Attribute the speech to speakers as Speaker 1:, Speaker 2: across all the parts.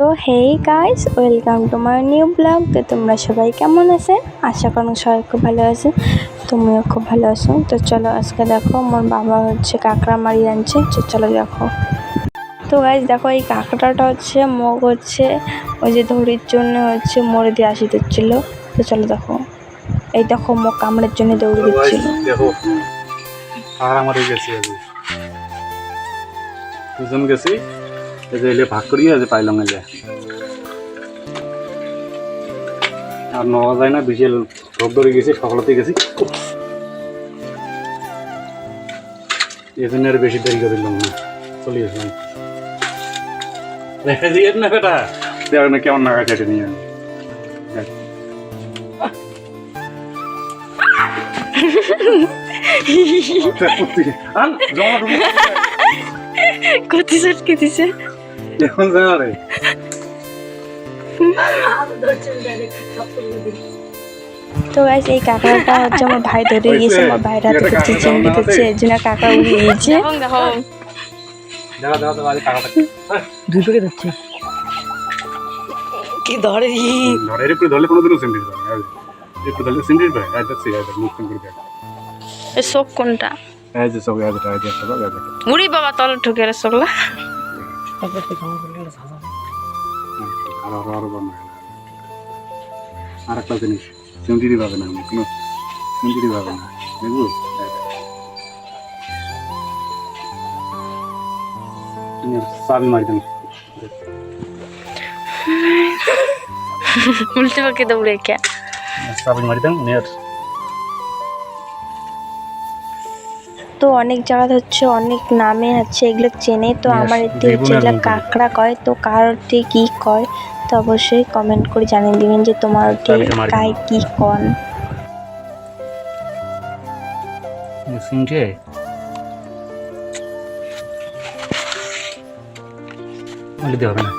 Speaker 1: তো hey guys, welcome to my new blog. তো তোমরা সবাই কেমন আছেন? আশা করি সবাই খুব ভালো আছে, তুমিও খুব ভালো আছো। তো চলো আজকে দেখো আমার বাবা কাঁকড়া মারি আনছে। তো চলো দেখো। তো গাইস দেখো, এই কাঁকড়াটা মুখ ওই যে ধরির জন্য মরে দিয়ে আসি দিচ্ছিল। তো চলো দেখো, এই দেখো মুখ কামড়ের জন্য দৌড়ে দিচ্ছিল।
Speaker 2: দেখো আর আমার গেছি দুজন গেছি, এলে ভাগ করিয়ে পাইলাম এলে আর নেওয়া যায় না। বিকেল রোদ ধরে গেছি, সকালতে গেছি, এই জন্য আর বেশি দেরি করে দিলাম না, চলে গেছিলাম। রেখে দিয়ে না বেটা, দেখ না কেমন নাগা কেটে নিয়ে এখন যা রে।
Speaker 1: তো গাইস এই কাঁকড়াটা আমার ভাই ধরে গিয়েছে, আমার ভাইয়ের হাতে কিছু চিংড়ি দিচ্ছে, এর জন্য কাঁকড়া উড়ে গিয়েছে। দুই প্যাকেট হচ্ছে কি ধরে
Speaker 2: ধরে ধরলে কোনোদিনও সিন্ডির পায়, একটু ধরলে সিন্ডির পায়। দেখছি মুখখান করে দেখ
Speaker 1: এই শোক কোনটা,
Speaker 2: এই যে সব
Speaker 1: উড়ি বাবা তলে ঠুকে রে সকলা।
Speaker 2: আর একটা জিনিস, সিন্ডিরই পাবে না, কোনো সিন্ডিরই পাবে না, দেখবো চাবি মারি দেন,
Speaker 1: উল্টে পাকে দৌড়ে কে
Speaker 2: চাবি মারি দেন নেট।
Speaker 1: তো অনেক জায়গা অনেক নামে এগুলো চেনে। তো আমার এতে এগুলো কাঁকড়া কয়। তো কার কি কয় তো অবশ্যই কমেন্ট করে জানিয়ে দিবেন যে তোমার কায় কি কন।
Speaker 2: হবে না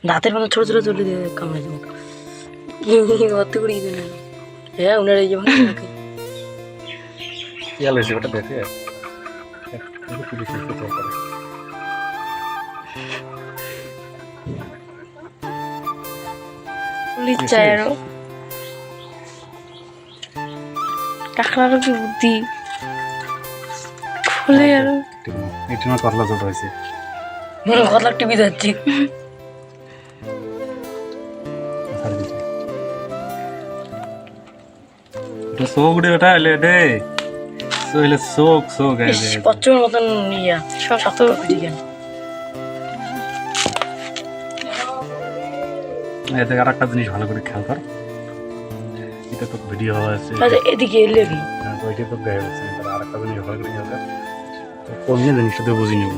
Speaker 3: দাঁতের মতো ছোট ছোট চলে দিয়ে কামড়ে যাবো অত করে হ্যাঁ উনার এই যেমন
Speaker 2: ওটা দেখে
Speaker 1: কাঁকড়ারও কি বুদ্ধি খুলে আরো
Speaker 2: একটু না করলা চোট হয়েছে,
Speaker 3: কথা টিভি যাচ্ছি
Speaker 2: শোক রে ওটা এলে দে সইলে শোক শোক
Speaker 3: পচ্চর মতন ইয়া শক্ত চিকেন।
Speaker 2: এতে আর একটা জিনিস ভালো করে খেয়াল কর, এটা তো ভিডিও আছে
Speaker 3: এদিকে এলে কি
Speaker 2: ওইটা তো দেখা যাচ্ছে। আর একটা জিনিস ভালো করে খেয়াল কর, কোন জিনিসটা তো বুঝি নেব।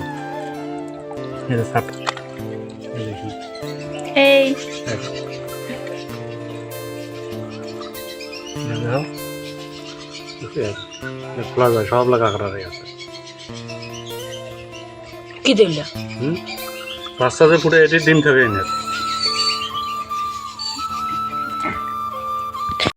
Speaker 2: এটা সাপ দেখি
Speaker 1: এই
Speaker 2: খোলা যায়, সব লাগা কাঁকড়ারে আছে।
Speaker 3: কি দেখলা
Speaker 2: বাচ্চাদের ফুটে এটি ডিম থাকে এনে